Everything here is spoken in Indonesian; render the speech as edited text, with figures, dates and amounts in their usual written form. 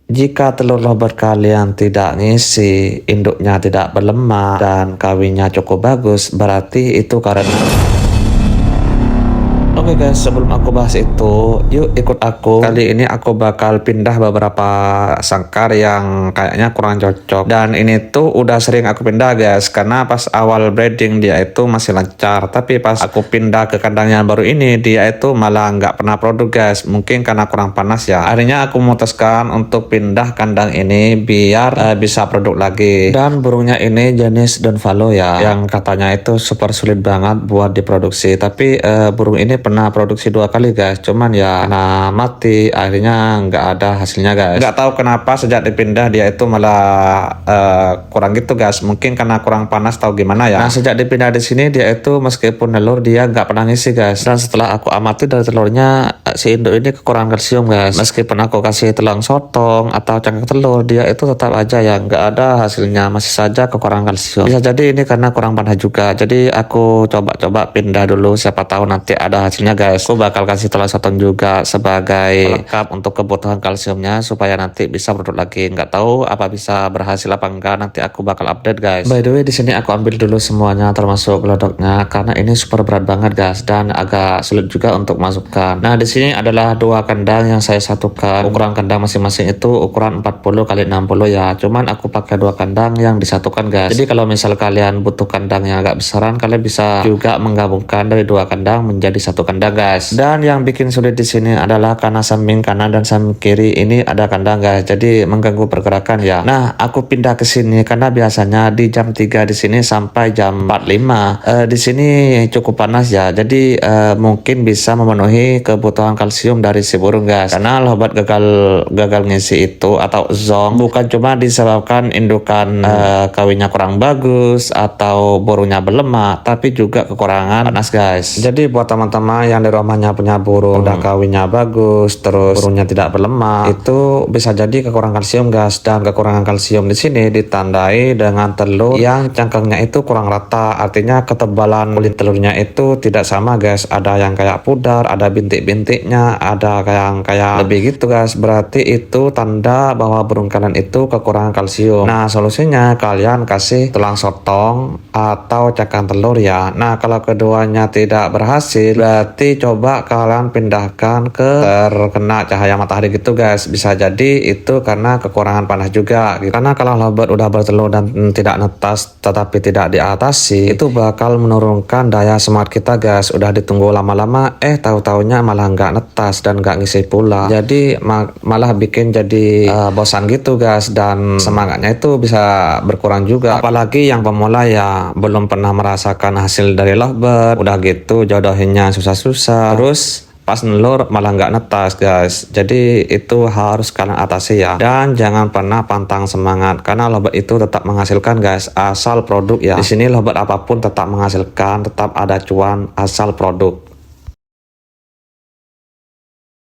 Jika telur lovebird kalian tidak ngisi, induknya tidak berlemak, dan kawinnya cukup bagus, berarti itu karena... Oke guys, sebelum aku bahas itu, yuk ikut aku. Kali ini aku bakal pindah beberapa sangkar yang kayaknya kurang cocok. Dan ini tuh udah sering aku pindah guys, karena pas awal breeding dia itu masih lancar. Tapi pas aku pindah ke kandang yang baru ini, dia itu malah nggak pernah produk guys. Mungkin karena kurang panas ya. Akhirnya aku memutuskan untuk pindah kandang ini biar bisa produk lagi. Dan burungnya ini jenis Donvalo ya, yang katanya itu super sulit banget buat diproduksi. Tapi burung ini pernah produksi 2 kali guys, cuman ya karena mati, akhirnya nggak ada hasilnya guys. Nggak tahu kenapa sejak dipindah dia itu malah kurang gitu guys, mungkin karena kurang panas atau gimana ya. Nah sejak dipindah di sini dia itu meskipun telur dia nggak pernah ngisi guys, dan setelah aku amati dari telurnya si induk ini kekurangan kalsium guys. Meskipun aku kasih tulang sotong atau cangkang telur, dia itu tetap aja ya nggak ada hasilnya, masih saja kekurangan kalsium. Bisa jadi ini karena kurang panas juga, jadi aku coba-coba pindah dulu, siapa tahu nanti ada hasilnya guys. Aku bakal kasih tulang sotong juga sebagai pelengkap untuk kebutuhan kalsiumnya supaya nanti bisa produk lagi. Nggak tahu apa bisa berhasil apa enggak, nanti aku bakal update guys. By the way di sini aku ambil dulu semuanya termasuk glodoknya karena ini super berat banget guys dan agak sulit juga untuk masukkan. Nah di sini adalah 2 kandang yang saya satukan. Ukuran kandang masing-masing itu ukuran 40 x 60 ya. Cuman aku pakai 2 kandang yang disatukan guys. Jadi kalau misal kalian butuh kandang yang agak besaran, kalian bisa juga menggabungkan dari 2 kandang menjadi 1 kandang guys. Dan yang bikin sulit di sini adalah karena samping kanan dan samping kiri ini ada kandang guys, jadi mengganggu pergerakan ya. Nah aku pindah ke sini karena biasanya di jam 3 di sini sampai jam 45 di sini cukup panas ya, jadi mungkin bisa memenuhi kebutuhan kalsium dari si burung guys. Karena lovebird gagal ngisi itu atau zong bukan cuma disebabkan indukan kawinnya kurang bagus atau burungnya berlemak, tapi juga kekurangan panas guys. Jadi buat teman-teman yang di rumahnya punya burung udah kawinnya bagus terus burungnya tidak berlemak, itu bisa jadi kekurangan kalsium guys. Dan kekurangan kalsium di sini ditandai dengan telur yang cangkangnya itu kurang rata, artinya ketebalan kulit telurnya itu tidak sama guys, ada yang kayak pudar, ada bintik-bintiknya, ada kayak lebih gitu guys. Berarti itu tanda bahwa burung kalian itu kekurangan kalsium. Nah solusinya kalian kasih tulang sotong atau cangkang telur ya. Nah kalau keduanya tidak berhasil, berarti coba kalian pindahkan ke terkena cahaya matahari gitu guys. Bisa jadi itu karena kekurangan panas juga gitu. Karena kalau lovebird udah bertelur dan tidak netas tetapi tidak diatasi, itu bakal menurunkan daya semangat kita guys. Udah ditunggu lama-lama tahu-taunya malah nggak netas dan nggak ngisi pula, jadi malah bikin jadi bosan gitu guys, dan semangatnya itu bisa berkurang juga. Apalagi yang pemula ya belum pernah merasakan hasil dari lovebird, udah gitu jodohinnya susah-susah, terus pas nelur malah nggak netas guys. Jadi itu harus kalian atasi ya, dan jangan pernah pantang semangat karena lovebird itu tetap menghasilkan guys, asal produk ya. Di sini lovebird apapun tetap menghasilkan, tetap ada cuan asal produk.